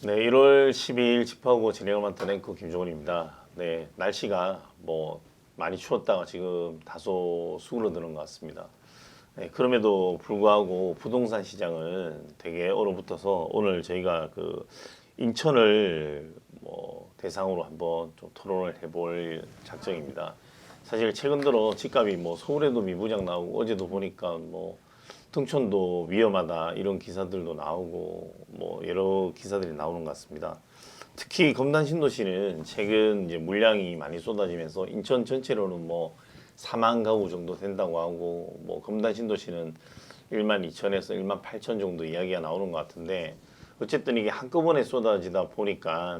네, 1월 12일 집하고 진행을 맡은 앵커 김종훈입니다. 네, 날씨가 뭐 많이 추웠다가 지금 다소 수그러드는 것 같습니다. 네, 그럼에도 불구하고 부동산 시장은 되게 얼어붙어서 오늘 저희가 그 인천을 뭐 대상으로 한번 좀 토론을 해볼 작정입니다. 사실 최근 들어 집값이 뭐 서울에도 미부작 나오고 어제도 보니까 뭐 등촌도 위험하다 이런 기사들도 나오고 뭐 여러 기사들이 나오는 것 같습니다. 특히 검단 신도시는 최근 이제 물량이 많이 쏟아지면서 인천 전체로는 뭐 4만 가구 정도 된다고 하고 뭐 검단 신도시는 1만 2천에서 1만 8천 정도 이야기가 나오는 것 같은데 어쨌든 이게 한꺼번에 쏟아지다 보니까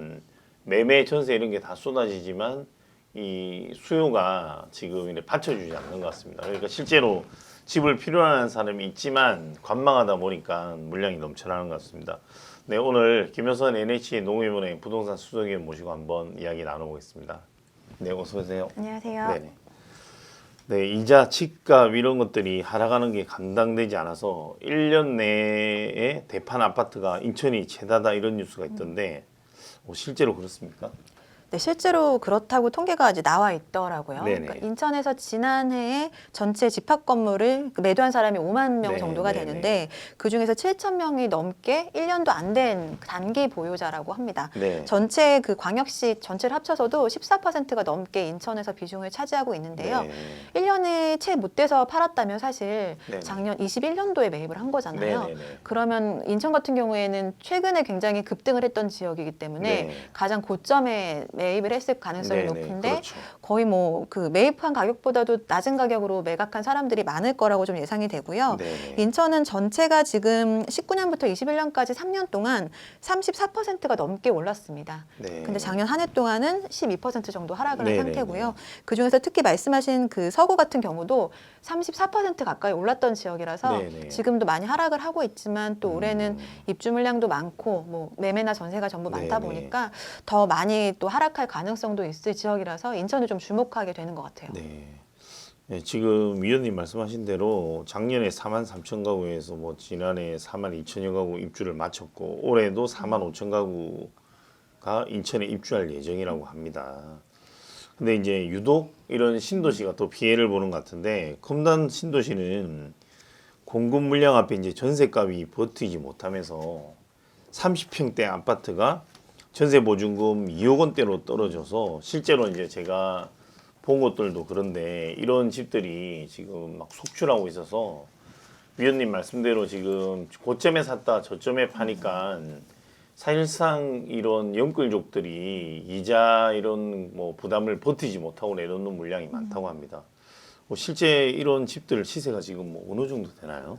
매매 전세 이런 게 다 쏟아지지만 이 수요가 지금 이렇게 받쳐주지 않는 것 같습니다. 그러니까 실제로 집을 필요로 사람이 있지만 관망하다 보니까 물량이 넘쳐나는 것 같습니다. 네, 오늘 김효선 NH 농협은행 부동산 수석위원 모시고 한번 이야기 나눠보겠습니다. 네, 어서 오세요. 안녕하세요. 네네. 네, 이자, 집값 이런 것들이 하락하는 게 감당되지 않아서 1년 내에 대판 아파트가 인천이 최다다 이런 뉴스가 있던데 실제로 그렇습니까? 네, 실제로 그렇다고 통계가 이제 나와 있더라고요. 네네. 그러니까 인천에서 지난해에 전체 집합 건물을 매도한 사람이 5만 명 네, 정도가 네네. 되는데 그 중에서 7천 명이 넘게 1년도 안 된 단기 보유자라고 합니다. 네. 전체 그 광역시 전체를 합쳐서도 14%가 넘게 인천에서 비중을 차지하고 있는데요. 네. 1년에 채 못 돼서 팔았다면 사실 네네. 작년 21년도에 매입을 한 거잖아요. 네네네. 그러면 인천 같은 경우에는 최근에 굉장히 급등을 했던 지역이기 때문에 네. 가장 고점에 매입을 했을 가능성이 네네. 높은데 그렇죠. 거의 뭐 그 매입한 가격보다도 낮은 가격으로 매각한 사람들이 많을 거라고 좀 예상이 되고요. 네네. 인천은 전체가 지금 19년부터 21년까지 3년 동안 34%가 넘게 올랐습니다. 네. 근데 작년 한 해 동안은 12% 정도 하락을 한 네네네. 상태고요. 그중에서 특히 말씀하신 그 서구 같은 경우도 34% 가까이 올랐던 지역이라서 네네. 지금도 많이 하락을 하고 있지만 또 올해는 입주 물량도 많고 뭐 매매나 전세가 전부 많다 네네. 보니까 더 많이 또 하락할 가능성도 있을 지역이라서 인천을 좀 주목하게 되는 것 같아요. 네. 네, 지금 위원님 말씀하신 대로 작년에 4만 3천 가구에서 뭐 지난해 4만 2천여 가구 입주를 마쳤고 올해도 4만 5천 가구가 인천에 입주할 예정이라고 합니다. 근데 이제 유독 이런 신도시가 더 피해를 보는 것 같은데 검단 신도시는 공급 물량 앞에 이제 전세값이 버티지 못하면서 30평대 아파트가 전세 보증금 2억 원대로 떨어져서 실제로 이제 제가 본 것들도 그런데 이런 집들이 지금 막 속출하고 있어서 위원님 말씀대로 지금 고점에 샀다 저점에 파니까 사실상 이런 영끌족들이 이자 이런 뭐 부담을 버티지 못하고 내놓는 물량이 많다고 합니다. 뭐 실제 이런 집들 시세가 지금 뭐 어느 정도 되나요?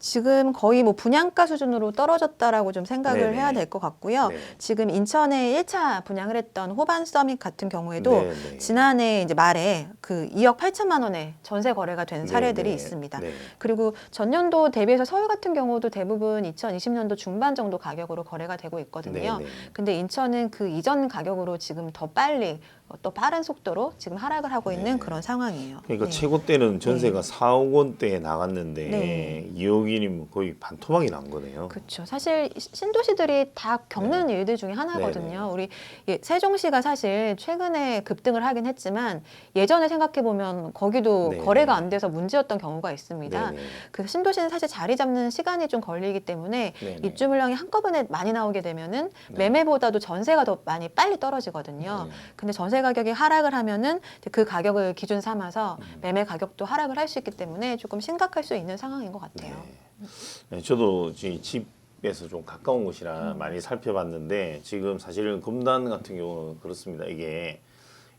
지금 거의 뭐 분양가 수준으로 떨어졌다라고 좀 생각을 네네. 해야 될 것 같고요. 네. 지금 인천에 1차 분양을 했던 호반 서밋 같은 경우에도 네네. 지난해 이제 말에 그 2억 8천만 원에 전세 거래가 된 사례들이 네네. 있습니다. 네. 그리고 전년도 대비해서 서울 같은 경우도 대부분 2020년도 중반 정도 가격으로 거래가 되고 있거든요. 네네. 근데 인천은 그 이전 가격으로 지금 더 빨리 또 빠른 속도로 지금 하락을 하고 있는 그런 상황이에요. 그러니까 네. 최고 때는 전세가 4억 원대에 나갔는데 네. 2억이면 거의 반토막이 난 거네요. 그렇죠. 사실 신도시들이 다 겪는 일들 중에 하나거든요. 네네. 우리 세종시가 사실 최근에 급등을 하긴 했지만 예전에 생각해 보면 거기도 네네. 거래가 안 돼서 문제였던 경우가 있습니다. 네네. 그래서 신도시는 사실 자리 잡는 시간이 좀 걸리기 때문에 네네. 입주 물량이 한꺼번에 많이 나오게 되면은 네. 매매보다도 전세가 더 많이 빨리 떨어지거든요. 네. 근데 전세 가격이 하락을 하면은 그 가격을 기준 삼아서 매매 가격도 하락을 할 수 있기 때문에 조금 심각할 수 있는 상황인 것 같아요. 네, 저도 집에서 좀 가까운 곳이라 많이 살펴봤는데 지금 사실은 검단 같은 경우는 그렇습니다. 이게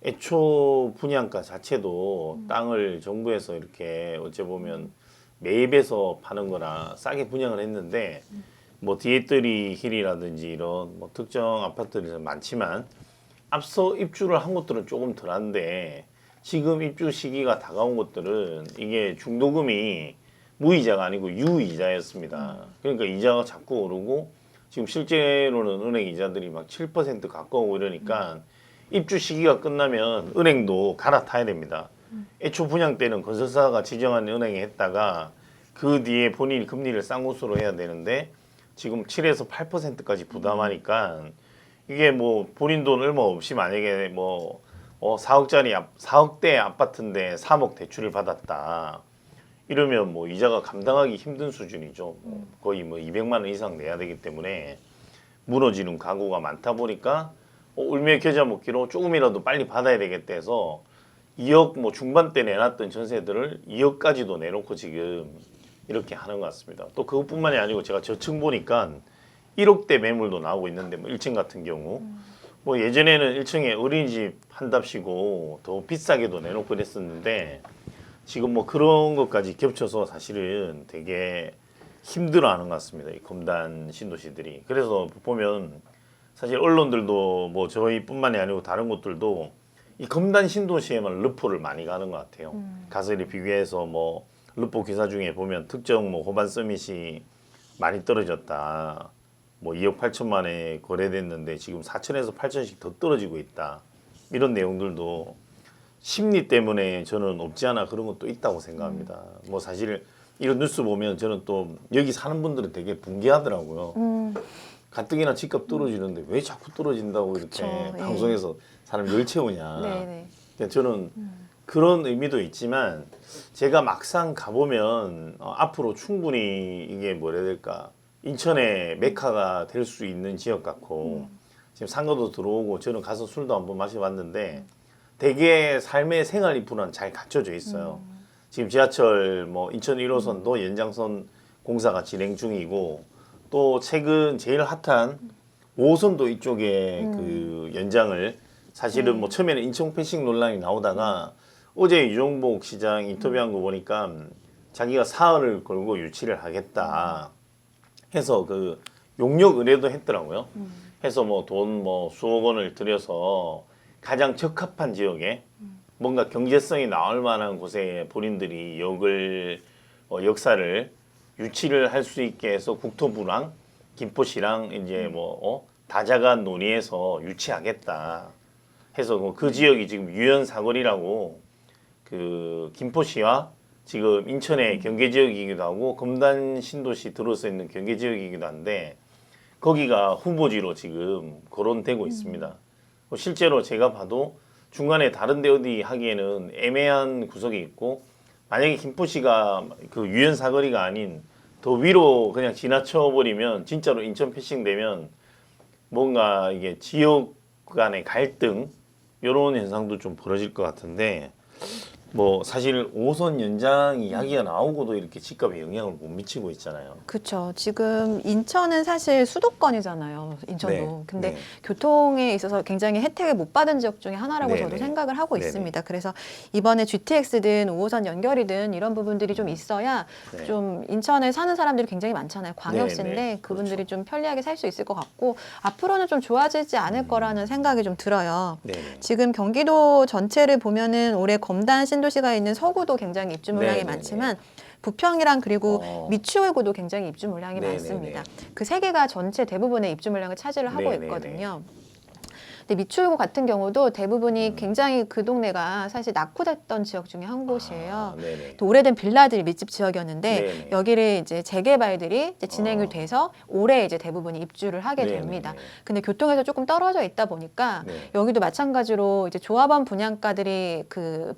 애초 분양가 자체도 땅을 정부에서 이렇게 어째 보면 매입해서 파는 거라 싸게 분양을 했는데 뭐 디에뜨리 힐이라든지 이런 뭐 특정 아파트들이 많지만 앞서 입주를 한 곳들은 조금 덜한데 지금 입주 시기가 다가온 곳들은 이게 중도금이 무이자가 아니고 유이자였습니다. 그러니까 이자가 자꾸 오르고 지금 실제로는 은행 이자들이 막 7% 가까우고 이러니까 입주 시기가 끝나면 은행도 갈아타야 됩니다. 애초 분양 때는 건설사가 지정한 은행에 했다가 그 뒤에 본인이 금리를 싼 곳으로 해야 되는데 지금 7에서 8%까지 부담하니까 이게 뭐 본인 돈 얼마 없이 만약에 뭐 4억대 아파트인데 3억 대출을 받았다. 이러면 뭐 이자가 감당하기 힘든 수준이죠. 거의 뭐 200만 원 이상 내야 되기 때문에 무너지는 가구가 많다 보니까 울며 겨자 먹기로 조금이라도 빨리 받아야 되겠다 해서 2억 뭐 중반대 내놨던 전세들을 2억까지도 내놓고 지금 이렇게 하는 것 같습니다. 또 그것뿐만이 아니고 제가 저층 보니까 1억대 매물도 나오고 있는데 뭐 1층 같은 경우 뭐 예전에는 1층에 어린이집 한답시고 더 비싸게도 내놓고 그랬었는데 지금 뭐 그런 것까지 겹쳐서 사실은 되게 힘들어하는 것 같습니다. 이 검단 신도시들이. 그래서 보면 사실 언론들도 뭐 저희뿐만이 아니고 다른 곳들도 이 검단 신도시에만 르포를 많이 가는 것 같아요. 가서 이렇게 비교해서 뭐 르포 기사 중에 보면 특정 뭐 호반 서밋이 많이 떨어졌다. 뭐 2억 8천만에 거래됐는데 지금 4천에서 8천씩 더 떨어지고 있다. 이런 내용들도 심리 때문에 저는 없지 않아 그런 것도 있다고 생각합니다. 뭐 사실 이런 뉴스 보면 저는 또 여기 사는 분들은 되게 붕괴하더라고요. 가뜩이나 집값 떨어지는데 왜 자꾸 떨어진다고 이렇게 그쵸, 예. 방송에서 사람 열 채우냐. 네네. 그러니까 저는 그런 의미도 있지만 제가 막상 가보면 앞으로 충분히 이게 뭐라 해야 될까 인천의 메카가 될 수 있는 지역 같고 지금 상가도 들어오고 저는 가서 술도 한번 마셔봤는데 되게 삶의 생활 인프라는 잘 갖춰져 있어요. 지금 지하철 뭐 인천 1호선도 연장선 공사가 진행 중이고 또 최근 제일 핫한 5호선도 이쪽에 그 연장을 사실은 뭐 처음에는 인천 패싱 논란이 나오다가 어제 유종복 시장 인터뷰한 거 보니까 자기가 사활을 걸고 유치를 하겠다 해서 그 용역 의뢰도 했더라고요. 해서 뭐 돈 뭐 수억 원을 들여서 가장 적합한 지역에 뭔가 경제성이 나올 만한 곳에 본인들이 역사를 유치를 할 수 있게 해서 국토부랑 김포시랑 이제 뭐 다자간 논의해서 유치하겠다 해서 그 지역이 지금 유연 사거리라고 그 김포시와 지금 인천의 경계 지역이기도 하고 검단 신도시 들어서 있는 경계 지역이기도 한데 거기가 후보지로 지금 거론되고 있습니다. 실제로 제가 봐도 중간에 다른 데 어디 하기에는 애매한 구석이 있고 만약에 김포시가 그 유연 사거리가 아닌 더 위로 그냥 지나쳐 버리면 진짜로 인천 패싱 되면 뭔가 이게 지역 간의 갈등 이런 현상도 좀 벌어질 것 같은데 뭐 사실 5호선 연장 이야기가 나오고도 이렇게 집값에 영향을 못 미치고 있잖아요. 그렇죠. 지금 인천은 사실 수도권이잖아요. 인천도. 네, 근데 네. 교통에 있어서 굉장히 혜택을 못 받은 지역 중에 하나라고 네, 저도 네. 생각을 하고 네, 있습니다. 그래서 이번에 GTX든 5호선 연결이든 이런 부분들이 좀 있어야 네. 좀 인천에 사는 사람들이 굉장히 많잖아요. 광역시인데 네, 네. 그분들이 그렇죠. 좀 편리하게 살 수 있을 것 같고 앞으로는 좀 좋아지지 않을 거라는 생각이 좀 들어요. 네. 지금 경기도 전체를 보면은 올해 검단 신도시가 있는 서구도 굉장히 입주 물량이 네네네. 많지만 부평이랑 그리고 미추홀구도 굉장히 입주 물량이 네네네. 많습니다. 그 세 개가 전체 대부분의 입주 물량을 차지를 하고 네네네. 있거든요. 근데 미추홀구 같은 경우도 대부분이 굉장히 그 동네가 사실 낙후됐던 지역 중에 한 곳이에요. 네네. 또 오래된 빌라들이 밀집 지역이었는데 네네. 여기를 이제 재개발들이 이제 진행이 돼서 올해 이제 대부분이 입주를 하게 네네네. 됩니다. 근데 교통에서 조금 떨어져 있다 보니까 네. 여기도 마찬가지로 이제 조합원 분양가들이 그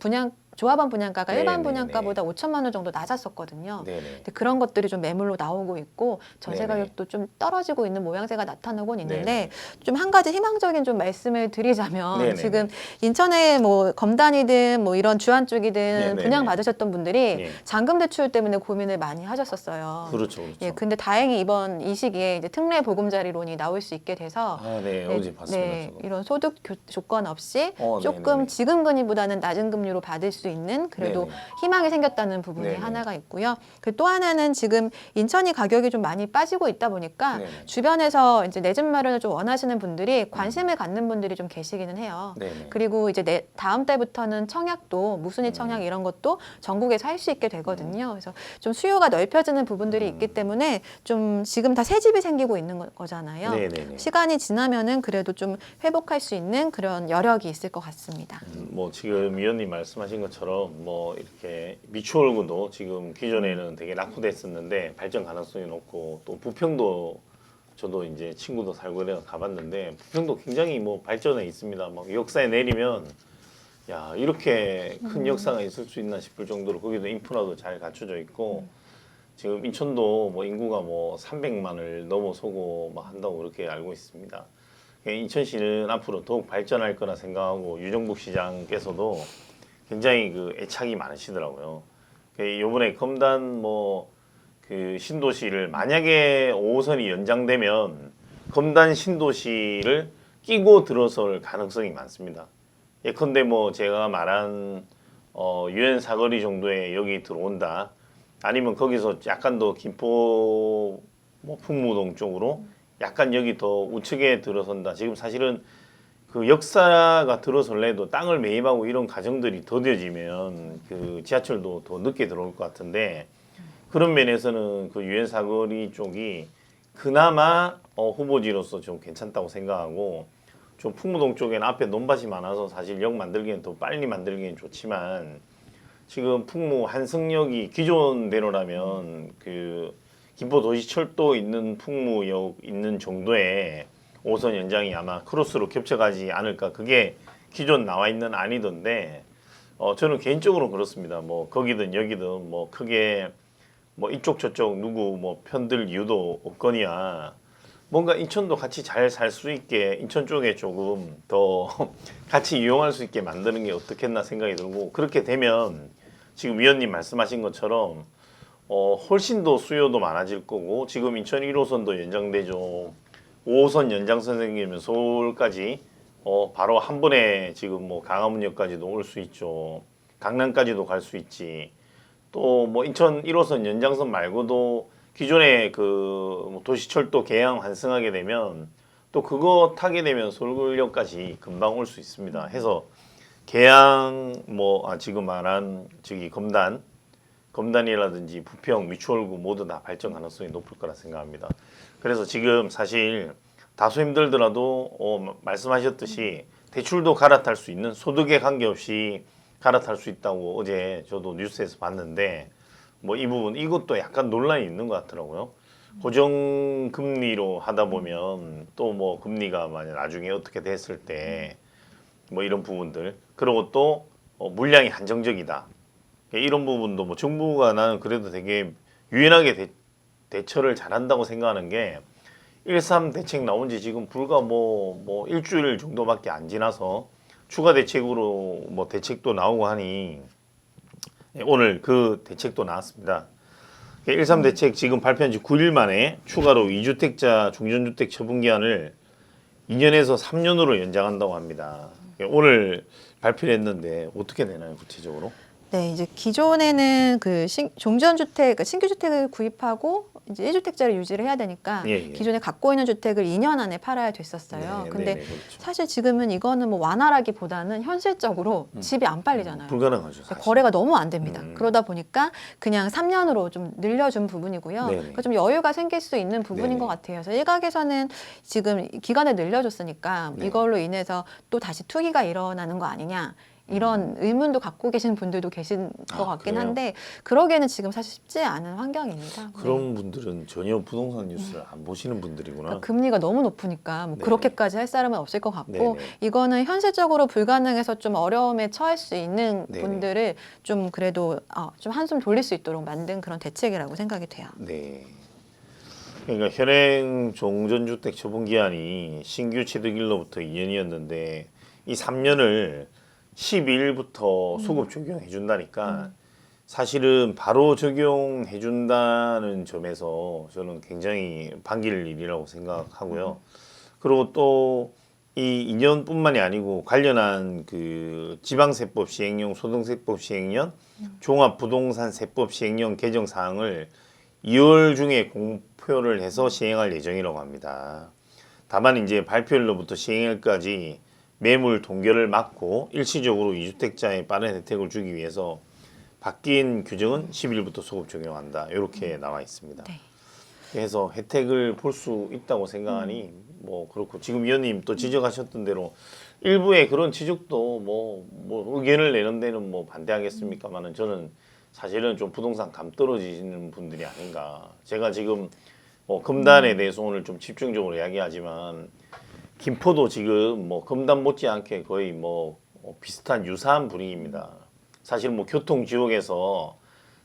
조합원 분양가가 일반 네네네. 분양가보다 5천만 원 정도 낮았었거든요. 네네. 근데 그런 것들이 좀 매물로 나오고 있고 전세 네네. 가격도 좀 떨어지고 있는 모양새가 나타나곤 있는데 네네. 좀 한 가지 희망적인 좀 말씀을 드리자면 네네네. 지금 인천에 뭐 검단이든 뭐 이런 주안 쪽이든 네네네. 분양 받으셨던 분들이 네. 잔금 대출 때문에 고민을 많이 하셨었어요. 그렇죠, 그렇죠. 예, 근데 다행히 이번 이 시기에 이제 특례 보금자리론이 나올 수 있게 돼서 네, 네, 어제 봤습니다. 네, 저도. 이런 소득 조건 없이 네네네. 조금 지금 금리보다는 낮은 금리로 받을 수 있는 그래도 네네. 희망이 생겼다는 부분이 네네. 하나가 있고요. 그 또 하나는 지금 인천이 가격이 좀 많이 빠지고 있다 보니까 네네. 주변에서 이제 내 집 마련을 좀 원하시는 분들이 관심을 갖는 분들이 좀 계시기는 해요. 네네. 그리고 이제 다음 달부터는 청약도 무순위 청약 이런 것도 전국에서 할 수 있게 되거든요. 그래서 좀 수요가 넓혀지는 부분들이 있기 때문에 좀 지금 다 새 집이 생기고 있는 거잖아요. 네네네. 시간이 지나면은 그래도 좀 회복할 수 있는 그런 여력이 있을 것 같습니다. 뭐 지금 위원님 말씀하신 것처럼 것처럼 뭐 이렇게 미추홀구도 지금 기존에는 되게 낙후됐었는데 발전 가능성이 높고 또 부평도 저도 이제 친구도 살고 내가 가봤는데 부평도 굉장히 뭐 발전해 있습니다. 막 역사에 내리면 야 이렇게 큰 역사가 있을 수 있나 싶을 정도로 거기도 인프라도 잘 갖춰져 있고 지금 인천도 뭐 인구가 뭐 300만을 넘어서고 막 한다고 그렇게 알고 있습니다. 인천시는 앞으로 더욱 발전할 거라 생각하고 유정복 시장께서도 굉장히 그 애착이 많으시더라고요. 요번에 검단 뭐 그 신도시를 만약에 5호선이 연장되면 검단 신도시를 끼고 들어설 가능성이 많습니다. 예컨대 뭐 제가 말한 유엔 사거리 정도에 여기 들어온다. 아니면 거기서 약간 더 김포 뭐 풍무동 쪽으로 약간 여기 더 우측에 들어선다. 지금 사실은 그 역사가 들어설래도 땅을 매입하고 이런 과정들이 더뎌지면 그 지하철도 더 늦게 들어올 것 같은데 그런 면에서는 그 유엔 사거리 쪽이 그나마 후보지로서 좀 괜찮다고 생각하고 좀 풍무동 쪽에는 앞에 논밭이 많아서 사실 역 만들기엔 더 빨리 만들기엔 좋지만 지금 풍무 한승역이 기존대로라면 그 김포도시철도 있는 풍무역 있는 정도의 5호선 연장이 아마 크로스로 겹쳐가지 않을까 그게 기존 나와 있는 안이던데 저는 개인적으로 그렇습니다. 뭐 거기든 여기든 뭐 크게 뭐 이쪽 저쪽 누구 뭐 편들 이유도 없거니와 뭔가 인천도 같이 잘 살 수 있게 인천 쪽에 조금 더 같이 이용할 수 있게 만드는 게 어떻겠나 생각이 들고 그렇게 되면 지금 위원님 말씀하신 것처럼 훨씬 더 수요도 많아질 거고 지금 인천 1호선도 연장되죠. 5호선 연장선 생기면 서울까지 바로 한 번에 지금 뭐 강화문역까지도 올 수 있죠. 강남까지도 갈 수 있지. 또 뭐 인천 1호선 연장선 말고도 기존에 그 도시철도 개항 환승하게 되면 또 그거 타게 되면 서울역까지 금방 올 수 있습니다. 해서 개항 뭐 지금 말한 저기 검단이라든지 부평, 미추홀구 모두 다 발전 가능성이 높을 거라 생각합니다. 그래서 지금 사실 다소 힘들더라도 말씀하셨듯이 대출도 갈아탈 수 있는 소득에 관계없이 갈아탈 수 있다고 어제 저도 뉴스에서 봤는데 뭐 이 부분 이것도 약간 논란이 있는 것 같더라고요. 고정금리로 하다 보면 또 뭐 금리가 만약 나중에 어떻게 됐을 때 뭐 이런 부분들 그리고 또 물량이 한정적이다. 이런 부분도 뭐 정부가 나는 그래도 되게 유연하게 대처를 잘한다고 생각하는 게 1.3 대책 나온 지 지금 불과 뭐 일주일 정도밖에 안 지나서 추가 대책으로 뭐 대책도 나오고 하니 오늘 그 대책도 나왔습니다. 1.3 대책 지금 발표한 지 9일 만에 추가로 2주택자 중전주택 처분기한을 2년에서 3년으로 연장한다고 합니다. 오늘 발표를 했는데 어떻게 되나요, 구체적으로? 네, 이제 기존에는 그 종전주택, 그 신규 주택을 구입하고 이제 1주택자를 유지를 해야 되니까 예, 예. 기존에 갖고 있는 주택을 2년 안에 팔아야 됐었어요. 네, 근데 네, 그렇죠. 사실 지금은 이거는 뭐 완화라기보다는 현실적으로 집이 안 팔리잖아요. 불가능하죠. 사실. 거래가 너무 안 됩니다. 그러다 보니까 그냥 3년으로 좀 늘려준 부분이고요. 네네. 그러니까 좀 여유가 생길 수 있는 부분인 네네. 것 같아요. 그래서 일각에서는 지금 기간을 늘려줬으니까 네. 이걸로 인해서 또 다시 투기가 일어나는 거 아니냐. 이런 의문도 갖고 계신 분들도 계신 것 같긴 그래요? 한데 그러기에는 지금 사실 쉽지 않은 환경입니다. 그런 분들은 전혀 부동산 뉴스를 안 보시는 분들이구나. 그러니까 금리가 너무 높으니까 뭐 네네. 그렇게까지 할 사람은 없을 것 같고 네네. 이거는 현실적으로 불가능해서 좀 어려움에 처할 수 있는 네네. 분들을 좀 그래도 좀 한숨 돌릴 수 있도록 만든 그런 대책이라고 생각이 돼요. 네. 그러니까 현행 종전주택 처분기한이 신규 취득일로부터 2년이었는데 이 3년을 12일부터 소급 적용해 준다니까 사실은 바로 적용해 준다는 점에서 저는 굉장히 반길 일이라고 생각하고요. 그리고 또 이 2년뿐만이 아니고 관련한 그 지방세법 시행령, 소득세법 시행령, 종합부동산세법 시행령 개정 사항을 2월 중에 공표를 해서 시행할 예정이라고 합니다. 다만 이제 발표일로부터 시행일까지 매물 동결을 막고 일시적으로 2주택자의 빠른 혜택을 주기 위해서 바뀐 규정은 10일부터 소급 적용한다. 이렇게 나와 있습니다. 네. 해서 혜택을 볼 수 있다고 생각하니 뭐 그렇고 지금 위원님 또 지적하셨던 대로 일부의 그런 지적도 뭐 의견을 내는 데는 뭐 반대하겠습니까만은 저는 사실은 좀 부동산 감 떨어지시는 분들이 아닌가. 제가 지금 뭐 금단에 대해서 오늘 좀 집중적으로 이야기하지만 김포도 지금 뭐 금단 못지않게 거의 뭐 비슷한 유사한 분위기입니다. 사실 뭐 교통 지역에서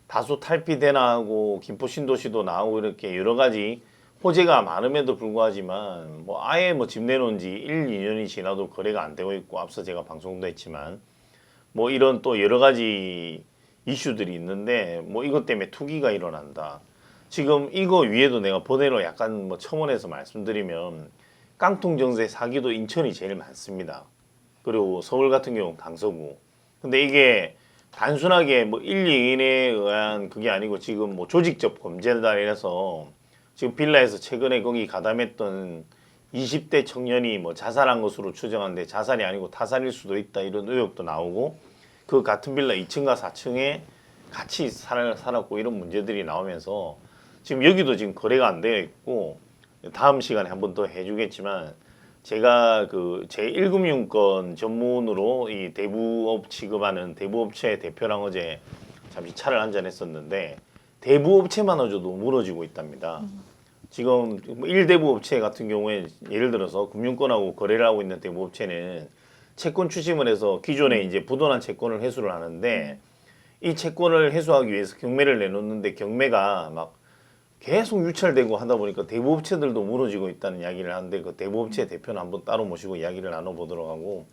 다소 탈피대나하고 김포 신도시도 나오고 이렇게 여러 가지 호재가 많음에도 불구하지만 뭐 아예 뭐 집 내놓은 지 1, 2년이 지나도 거래가 안 되고 있고 앞서 제가 방송도 했지만 뭐 이런 또 여러 가지 이슈들이 있는데 뭐 이것 때문에 투기가 일어난다. 지금 이거 위에도 내가 번외로 약간 뭐 첨언해서 말씀드리면 깡통 정세 사기도 인천이 제일 많습니다. 그리고 서울 같은 경우 강서구. 근데 이게 단순하게 뭐 1, 2인에 의한 그게 아니고 지금 뭐 조직적 범죄단이라서 지금 빌라에서 최근에 거기 가담했던 20대 청년이 뭐 자살한 것으로 추정하는데 자살이 아니고 타살일 수도 있다 이런 의혹도 나오고 그 같은 빌라 2층과 4층에 같이 살았고 이런 문제들이 나오면서 지금 여기도 지금 거래가 안 되어 있고 다음 시간에 한 번 더 해주겠지만 제가 그 제1금융권 전문으로 이 대부업 취급하는 대부업체 대표랑 어제 잠시 차를 한잔 했었는데 대부업체마저도 무너지고 있답니다. 지금 1대부업체 같은 경우에 예를 들어서 금융권하고 거래를 하고 있는 대부업체는 채권 추심을 해서 기존에 이제 부도난 채권을 회수를 하는데 이 채권을 회수하기 위해서 경매를 내놓는데 경매가 막 계속 유찰되고 하다 보니까 대부업체들도 무너지고 있다는 이야기를 하는데 그 대부업체 대표는 한번 따로 모시고 이야기를 나눠보도록 하고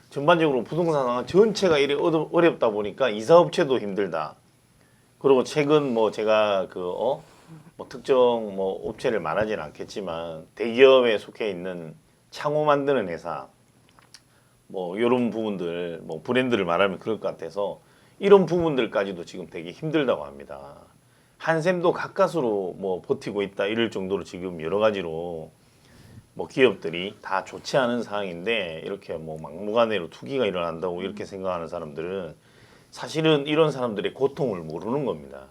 전반적으로 부동산 상황 전체가 이래 어렵다 보니까 이사업체도 힘들다. 그리고 최근 뭐 제가 뭐 특정 뭐 업체를 말하지는 않겠지만 대기업에 속해 있는 창호 만드는 회사 뭐 이런 부분들 뭐 브랜드를 말하면 그럴 것 같아서 이런 부분들까지도 지금 되게 힘들다고 합니다. 한샘도 가까스로 뭐 버티고 있다 이럴 정도로 지금 여러 가지로 뭐 기업들이 다 좋지 않은 상황인데 이렇게 뭐 막무가내로 투기가 일어난다고 이렇게 생각하는 사람들은 사실은 이런 사람들의 고통을 모르는 겁니다.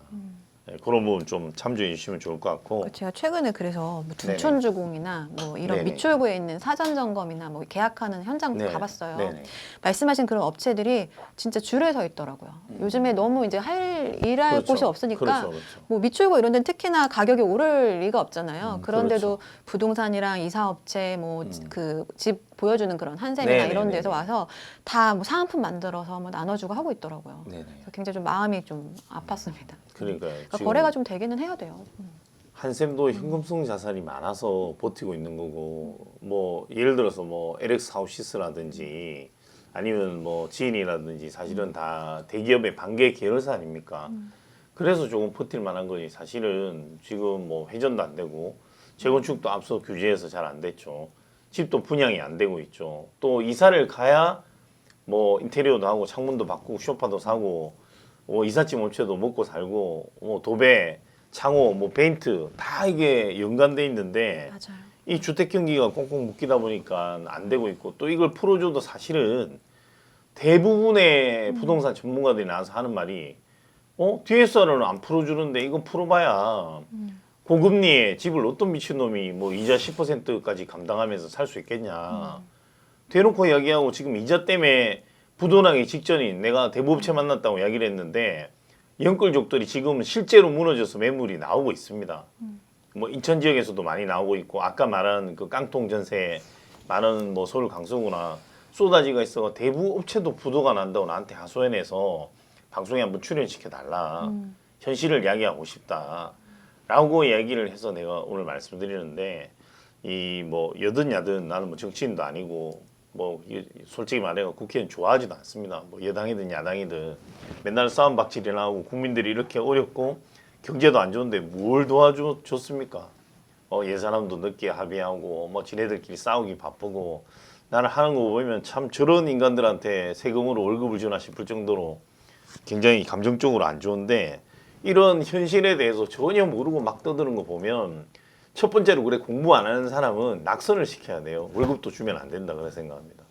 네, 그런 부분 좀 참조해 주시면 좋을 것 같고. 제가 최근에 그래서 뭐 두촌주공이나 뭐 이런 네네. 미추홀구에 있는 사전 점검이나 뭐 계약하는 현장 네. 가봤어요. 네네. 말씀하신 그런 업체들이 진짜 줄에 서 있더라고요. 요즘에 너무 이제 일할 그렇죠. 곳이 없으니까 그렇죠, 그렇죠. 뭐 미추홀구 이런 데는 특히나 가격이 오를 리가 없잖아요. 그런데도 그렇죠. 부동산이랑 이사업체 뭐 그 집 보여주는 그런 한샘이나 네네네네. 이런 데서 와서 다 뭐 사은품 만들어서 뭐 나눠주고 하고 있더라고요. 네네. 그래서 굉장히 좀 마음이 좀 아팠습니다. 그러니까요. 그러니까 지금 거래가 좀 되기는 해야 돼요. 한샘도 현금성 자산이 많아서 버티고 있는 거고 뭐 예를 들어서 뭐 LX 하우시스라든지 아니면 뭐 지인이라든지 사실은 다 대기업의 반개 계열사 아닙니까? 그래서 조금 버틸 만한 거지 사실은 지금 뭐 회전도 안 되고 재건축도 앞서 규제해서 잘 안 됐죠. 집도 분양이 안 되고 있죠. 또 이사를 가야 뭐 인테리어도 하고 창문도 바꾸고 소파도 사고 뭐 이삿짐 업체도 먹고 살고 뭐 도배, 창호, 뭐 페인트 다 이게 연관돼 있는데 맞아요. 이 주택 경기가 꽁꽁 묶이다 보니까 안 되고 있고 또 이걸 풀어줘도 사실은 대부분의 부동산 전문가들이 나와서 하는 말이 DSR은 안 풀어주는데 이거 풀어봐야 고금리에 집을 어떤 미친놈이 뭐 이자 10%까지 감당하면서 살 수 있겠냐. 대놓고 이야기하고 지금 이자 때문에 부도나기 직전인 내가 대부업체 만났다고 이야기를 했는데 연끌족들이 지금 실제로 무너져서 매물이 나오고 있습니다. 뭐 인천 지역에서도 많이 나오고 있고 아까 말한 그 깡통 전세 많은 뭐 서울 강서구나 쏟아지가 있어 대부업체도 부도가 난다고 나한테 하소연해서 방송에 한번 출연시켜 달라. 현실을 이야기하고 싶다. 라고 이야기를 해서 내가 오늘 말씀드리는데 이 뭐 여든 야든 나는 뭐 정치인도 아니고 뭐 솔직히 말해서 국회의원 좋아하지도 않습니다. 뭐 여당이든 야당이든 맨날 싸움 박질이나 하고 국민들이 이렇게 어렵고 경제도 안 좋은데 뭘 도와줬습니까? 예산안도 늦게 합의하고 뭐 지네들끼리 싸우기 바쁘고 나는 하는 거 보면 참 저런 인간들한테 세금으로 월급을 주나 싶을 정도로 굉장히 감정적으로 안 좋은데 이런 현실에 대해서 전혀 모르고 막 떠드는 거 보면 첫 번째로 그래 공부 안 하는 사람은 낙선을 시켜야 돼요. 월급도 주면 안 된다 그래 생각합니다.